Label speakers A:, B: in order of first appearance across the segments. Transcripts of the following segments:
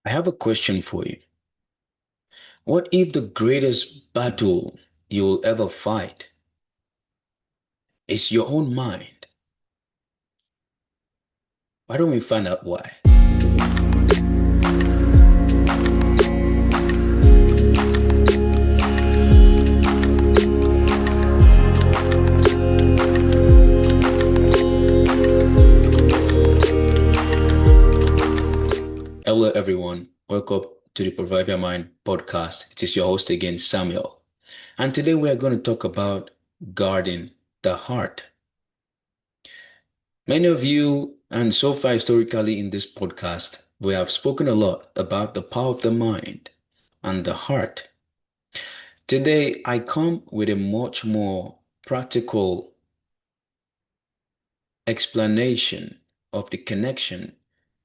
A: I have a question for you. What if the greatest battle you'll ever fight is your own mind? Why don't we find out why? Hello, everyone. Welcome to the Proverbial Mind podcast. It is your host again, Samuel. And today we are going to talk about guarding the heart. Many of you, and so far historically in this podcast, we have spoken a lot about the power of the mind and the heart. Today, I come with a much more practical explanation of the connection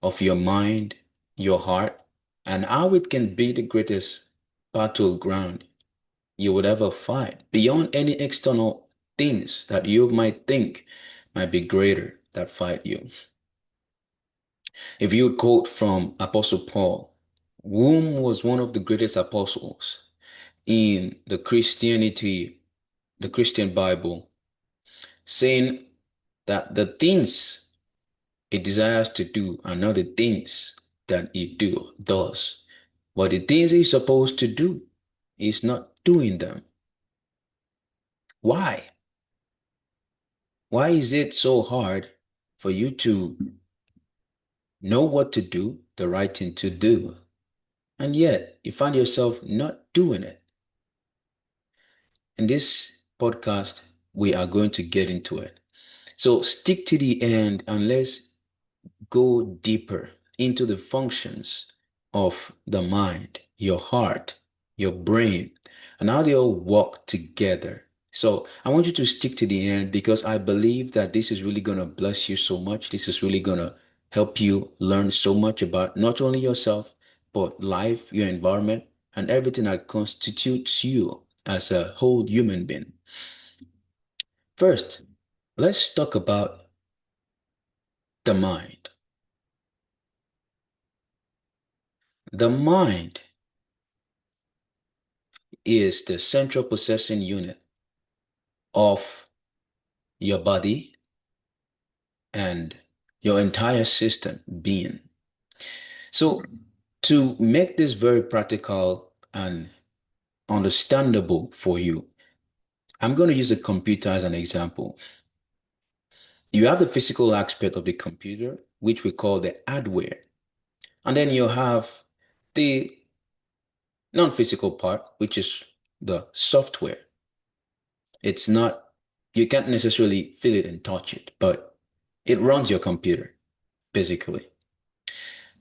A: of your mind, your heart, and how it can be the greatest battleground you would ever fight beyond any external things that you might think might be greater that fight you. If you would quote from Apostle Paul, whom was one of the greatest apostles in the Christian Bible, saying that the things it desires to do are not the things that it does. But the things he's supposed to do, he's not doing them. Why? Why is it so hard for you to know what to do, the right thing to do, and yet you find yourself not doing it? In this podcast, we are going to get into it. So stick to the end and let's go deeper into the functions of the mind, your heart, your brain, and how they all work together. So I want you to stick to the end because I believe that this is really going to bless you so much. This is really going to help you learn so much about not only yourself, but life, your environment, and everything that constitutes you as a whole human being. First, let's talk about the mind. The mind is the central processing unit of your body and your entire system being. So, to make this very practical and understandable for you, I'm going to use a computer as an example. You have the physical aspect of the computer, which we call the hardware, and then you have the non-physical part, which is the software. It's not, you can't necessarily feel it and touch it, but it runs your computer, basically.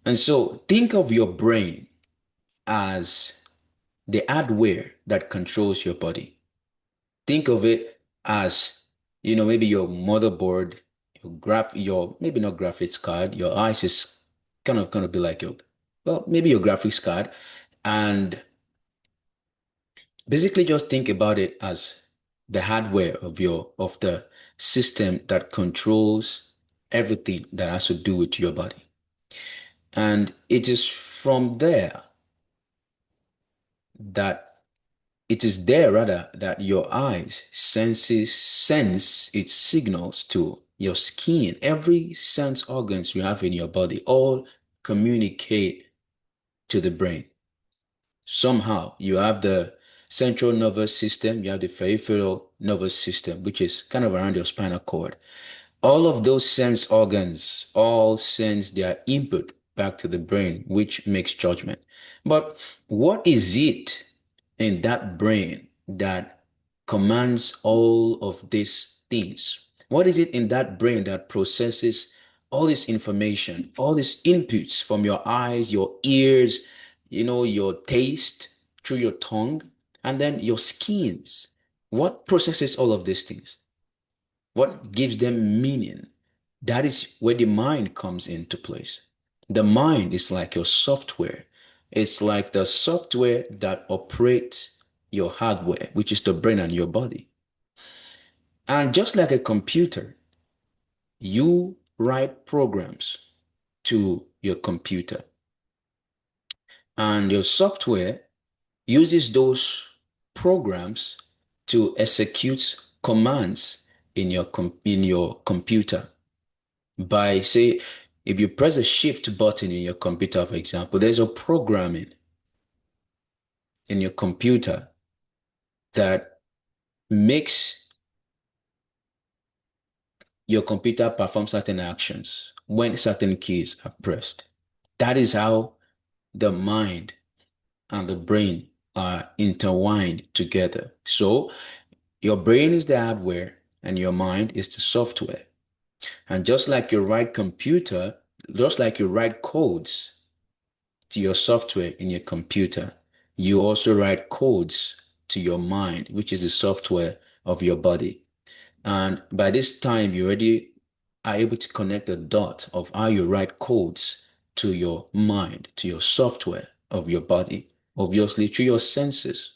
A: And so think of your brain as the hardware that controls your body. Think of it as, maybe your motherboard, your maybe not graphics card, your eyes is kind of gonna be like maybe your graphics card. And basically just think about it as the hardware of the system that controls everything that has to do with your body. And it is from there that it is there rather that your eyes sense its signals to your skin. Every sense organs you have in your body all communicate to the brain. Somehow you have the central nervous system, you have the peripheral nervous system, which is kind of around your spinal cord. All of those sense organs all sends their input back to the brain, which makes judgment. But what is it in that brain that commands all of these things? What is it in that brain that processes all this information, all these inputs from your eyes, your ears, your taste through your tongue, and then your skins? What processes all of these things? What gives them meaning? That is where the mind comes into place. The mind is like your software. It's like the software that operates your hardware, which is the brain and your body. And just like a computer, you write programs to your computer. And your software uses those programs to execute commands in your computer. By say, if you press a shift button in your computer, for example, there's a programming in your computer that makes your computer perform certain actions when certain keys are pressed. That is how the mind and the brain are intertwined together. So your brain is the hardware and your mind is the software. And just like you write codes to your software in your computer, you also write codes to your mind, which is the software of your body. And by this time, you already are able to connect the dots of how you write codes to your mind, to your software of your body, obviously through your senses,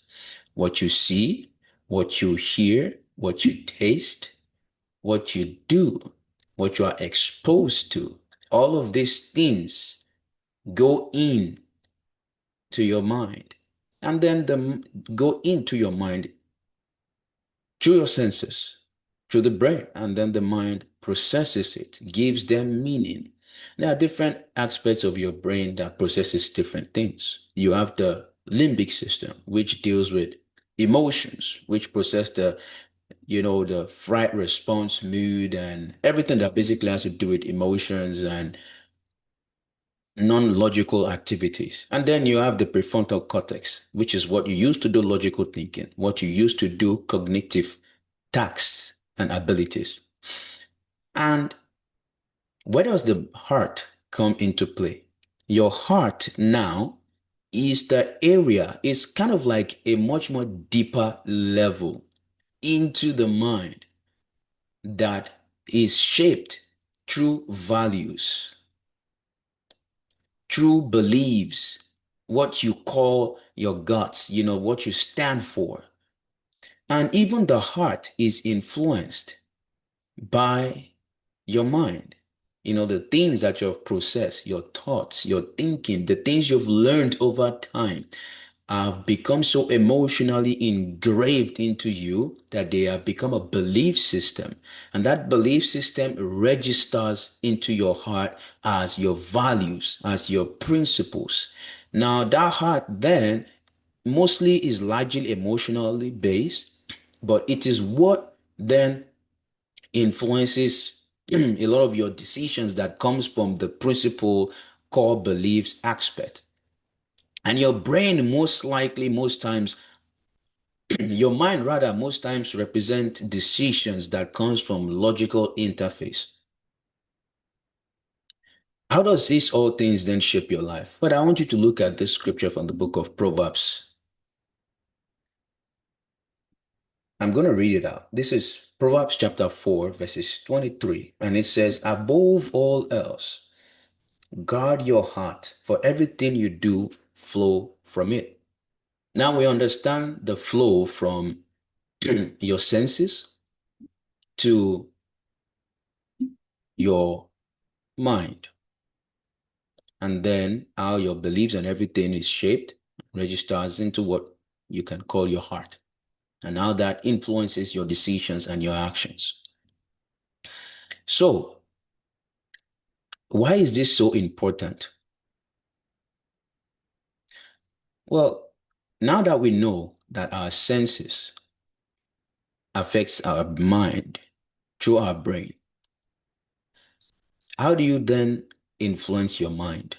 A: what you see, what you hear, what you taste, what you do, what you are exposed to. All of these things go in to your mind, and then go into your mind through your senses, through the brain, and then the mind processes it, gives them meaning. There are different aspects of your brain that processes different things. You have the limbic system, which deals with emotions, which process the fright response, mood, and everything that basically has to do with emotions and non-logical activities. And then you have the prefrontal cortex, which is what you use to do logical thinking, what you use to do cognitive tasks and abilities. And where does the heart come into play? Your heart now is the area, is kind of like a much more deeper level into the mind that is shaped through values, through beliefs, what you call your guts, what you stand for. And even the heart is influenced by your mind. The things that you've processed, your thoughts, your thinking, the things you've learned over time have become so emotionally engraved into you that they have become a belief system. And that belief system registers into your heart as your values, as your principles. Now, that heart then mostly is largely emotionally based, but it is what then influences a lot of your decisions that comes from the principle core beliefs aspect. And your brain most likely, most times, your mind rather, most times represent decisions that comes from logical interface. How does these all things then shape your life? But I want you to look at this scripture from the book of Proverbs. I'm going to read it out. This is Proverbs chapter 4, verses 23. And it says, above all else, guard your heart, for everything you do flow from it. Now we understand the flow from your senses to your mind, and then how your beliefs and everything is shaped, registers into what you can call your heart, and how that influences your decisions and your actions. So, why is this so important? Well, now that we know that our senses affects our mind through our brain, how do you then influence your mind?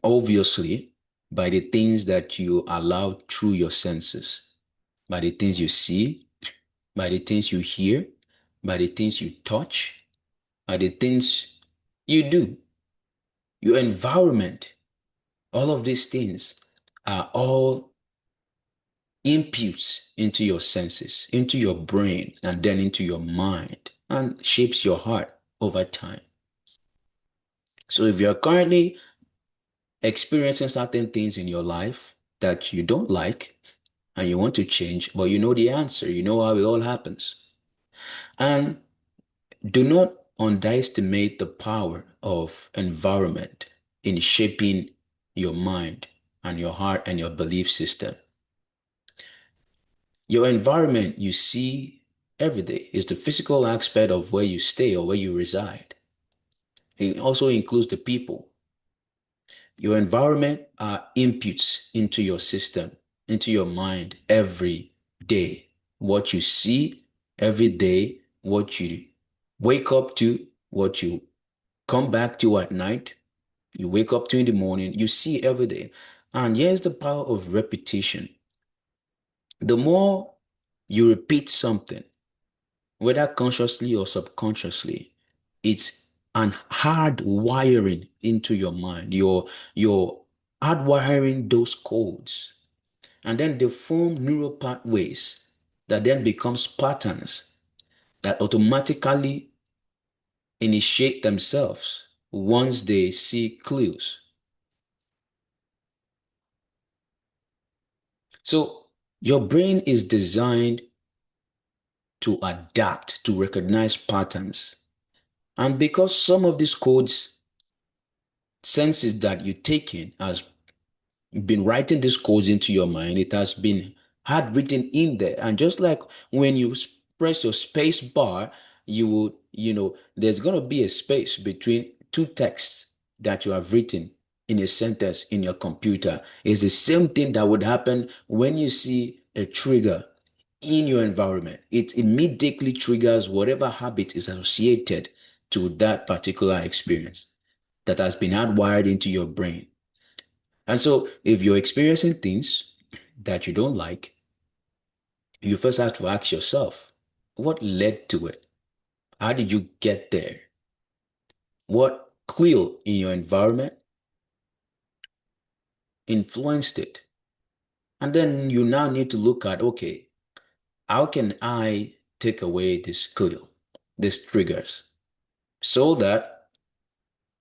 A: Obviously, by the things that you allow through your senses, by the things you see, by the things you hear, by the things you touch, by the things you do, your environment, all of these things are all inputs into your senses, into your brain, and then into your mind, and shapes your heart over time. So if you're currently experiencing certain things in your life that you don't like and you want to change, but you know the answer, you know how it all happens. And do not underestimate the power of environment in shaping your mind, and your heart and your belief system. Your environment you see every day is the physical aspect of where you stay or where you reside. It also includes the people. Your environment are inputs into your system, into your mind every day. What you see every day, what you wake up to, what you come back to at night, you wake up to in the morning, you see every day. And here's the power of repetition. The more you repeat something, whether consciously or subconsciously, it's an hard wiring into your mind. You're hardwiring those codes. And then they form neural pathways that then becomes patterns that automatically initiate themselves once they see clues. So your brain is designed to adapt, to recognize patterns. And because some of these codes, senses that you take in as been writing these codes into your mind. It has been hard written in there. And just like when you press your space bar, you would, there's going to be a space between two texts that you have written in a sentence in your computer. It's the same thing that would happen when you see a trigger in your environment. It immediately triggers whatever habit is associated to that particular experience that has been hardwired into your brain. And so, if you're experiencing things that you don't like, you first have to ask yourself, what led to it? How did you get there? What clue in your environment influenced it? And then you now need to look at, okay, how can I take away this clue, these triggers, so that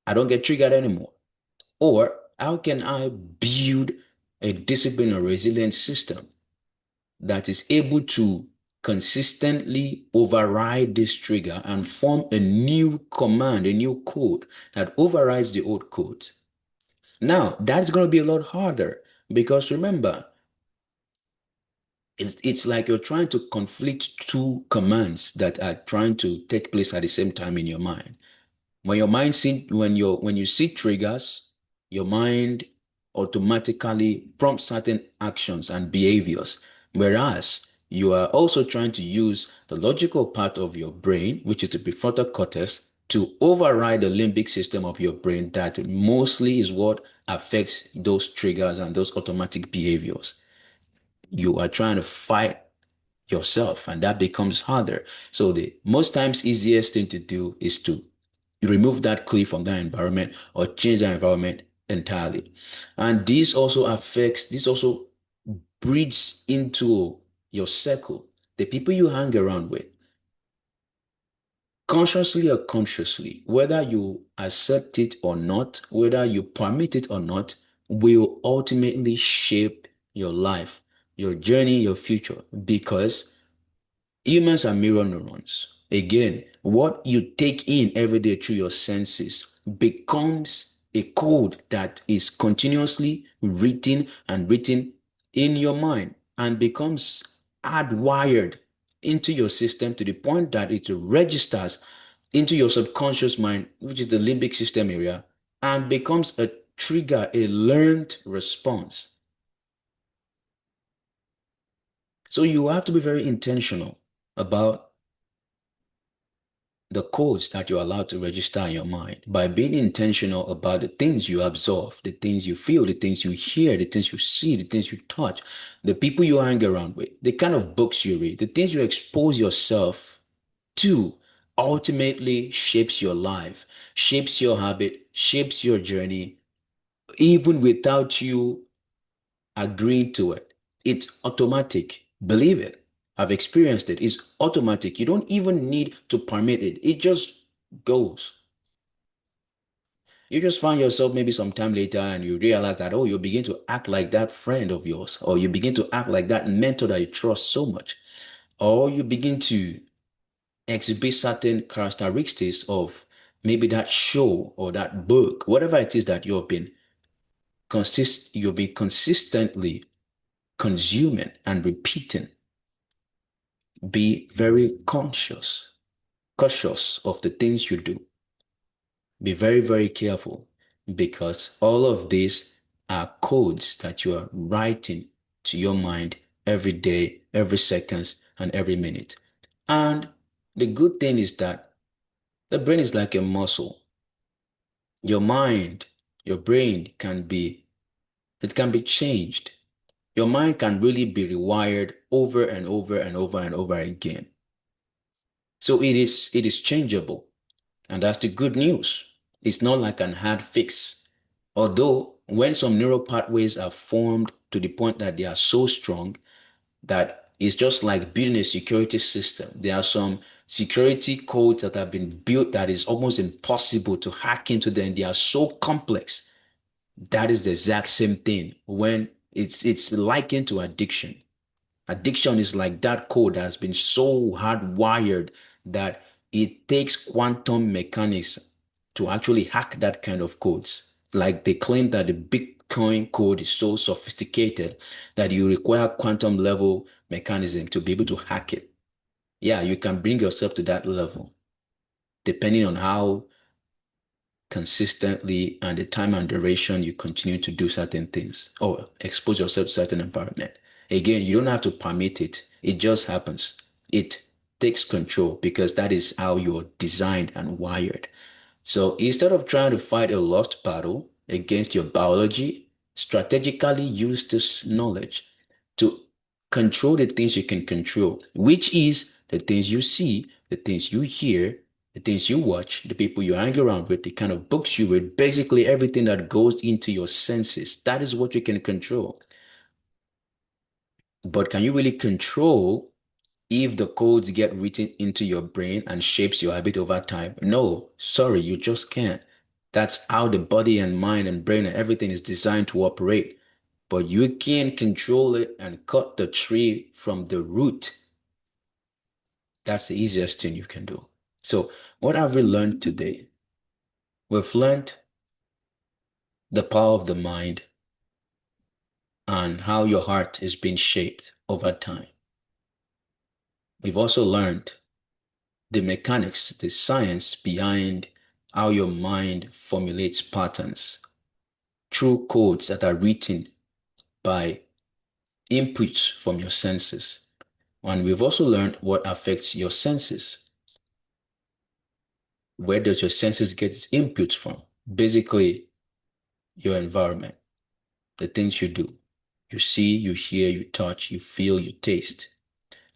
A: I don't get triggered anymore? Or how can I build a discipline or resilient system that is able to consistently override this trigger and form a new command, a new code that overrides the old code? Now, that's going to be a lot harder because remember, it's like you're trying to conflict two commands that are trying to take place at the same time in your mind. When you see triggers, your mind automatically prompts certain actions and behaviors, whereas you are also trying to use the logical part of your brain, which is the prefrontal cortex, to override the limbic system of your brain that mostly is what affects those triggers and those automatic behaviors. You are trying to fight yourself, and that becomes harder. So the most times easiest thing to do is to remove that cliff from that environment or change that environment entirely. And this also breeds into your circle, the people you hang around with, consciously or consciously, whether you accept it or not, whether you permit it or not, will ultimately shape your life, your journey, your future, because humans are mirror neurons. Again, what you take in every day through your senses becomes a code that is continuously written and written in your mind and becomes hardwired into your system to the point that it registers into your subconscious mind, which is the limbic system area, and becomes a trigger, a learned response. So you have to be very intentional about the codes that you're allowed to register in your mind by being intentional about the things you absorb, the things you feel, the things you hear, the things you see, the things you touch, the people you hang around with, the kind of books you read, the things you expose yourself to ultimately shapes your life, shapes your habit, shapes your journey, even without you agreeing to it. It's automatic. Believe it. I've experienced it. It's automatic. You don't even need to permit it. It just goes. You just find yourself maybe some time later and you realize that, oh, you begin to act like that friend of yours, or you begin to act like that mentor that you trust so much, or you begin to exhibit certain characteristics of maybe that show or that book, whatever it is that you have been you've been consistently consuming and repeating, be very cautious of the things you do. Be very, very careful because all of these are codes that you are writing to your mind every day, every second, and every minute. And the good thing is that the brain is like a muscle. Your mind, your brain it can be changed. Your mind can really be rewired over and over and over and over again. So it is changeable. And that's the good news. It's not like an hard fix. Although when some neural pathways are formed to the point that they are so strong that it's just like building a security system. There are some security codes that have been built that is almost impossible to hack into them. They are so complex. That is the exact same thing when it's likened to addiction. Addiction is like that code that has been so hardwired that it takes quantum mechanics to actually hack that kind of codes. Like they claim that the Bitcoin code is so sophisticated that you require quantum level mechanism to be able to hack it. Yeah, you can bring yourself to that level depending on how consistently and the time and duration you continue to do certain things or expose yourself to certain environment. Again, you don't have to permit it. It just happens. It takes control because that is how you're designed and wired. So instead of trying to fight a lost battle against your biology, strategically use this knowledge to control the things you can control, which is the things you see, the things you hear, the things you watch, the people you hang around with, the kind of books you read, basically everything that goes into your senses. That is what you can control. But can you really control if the codes get written into your brain and shapes your habit over time? No, sorry, you just can't. That's how the body and mind and brain and everything is designed to operate. But you can control it and cut the tree from the root. That's the easiest thing you can do. So, what have we learned today? We've learned the power of the mind and how your heart is being shaped over time. We've also learned the mechanics, the science behind how your mind formulates patterns through codes that are written by inputs from your senses. And we've also learned what affects your senses. Where does your senses get its inputs from? Basically, your environment, the things you do. You see, you hear, you touch, you feel, you taste.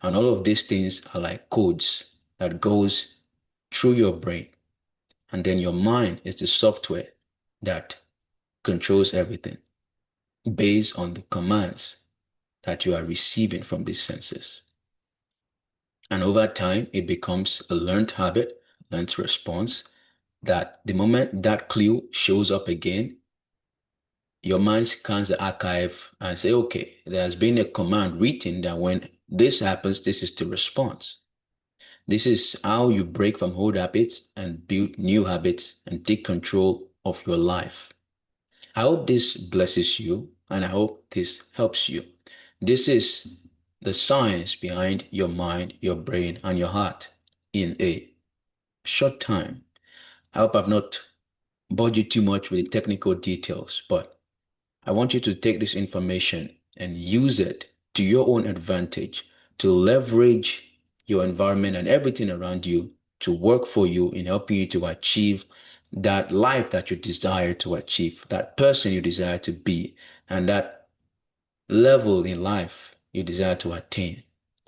A: And all of these things are like codes that goes through your brain. And then your mind is the software that controls everything based on the commands that you are receiving from these senses. And over time, it becomes a learned habit, learned response that the moment that clue shows up again, your mind scans the archive and say, okay, there has been a command written that when this happens, this is the response. This is how you break from old habits and build new habits and take control of your life. I hope this blesses you and I hope this helps you. This is the science behind your mind, your brain, and your heart in a short time. I hope I've not bored you too much with the technical details, but I want you to take this information and use it to your own advantage to leverage your environment and everything around you to work for you in helping you to achieve that life that you desire to achieve, that person you desire to be, and that level in life you desire to attain.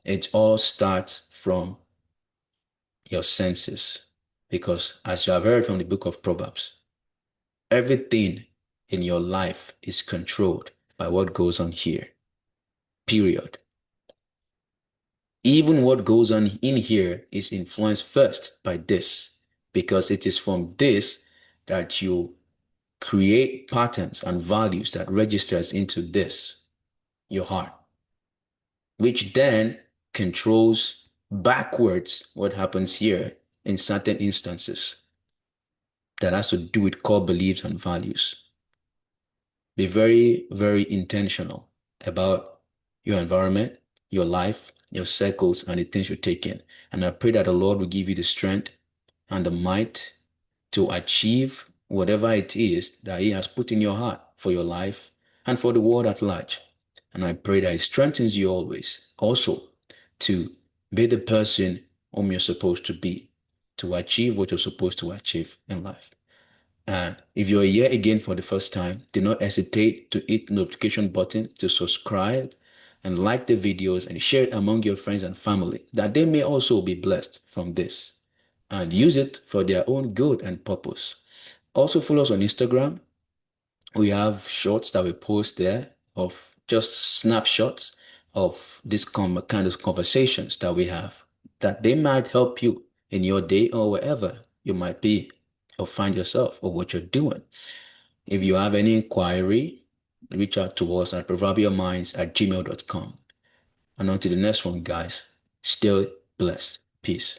A: It all starts from your senses. Because as you have heard from the book of Proverbs, everything in your life is controlled by what goes on here. Period. Even what goes on in here is influenced first by this, because it is from this that you create patterns and values that registers into this, your heart, which then controls backwards what happens here in certain instances that has to do with core beliefs and values. Be very, very intentional about your environment, your life, your circles, and the things you take in. And I pray that the Lord will give you the strength and the might to achieve whatever it is that He has put in your heart for your life and for the world at large. And I pray that He strengthens you always also to be the person whom you're supposed to be, to achieve what you're supposed to achieve in life. And if you're here again for the first time, do not hesitate to hit the notification button to subscribe and like the videos and share it among your friends and family that they may also be blessed from this and use it for their own good and purpose. Also follow us on Instagram. We have shorts that we post there of just snapshots of this kind of conversations that we have that they might help you in your day or wherever you might be or find yourself or what you're doing. If you have any inquiry, reach out to us at proverbialminds@gmail.com. And until the next one, guys, still blessed. Peace.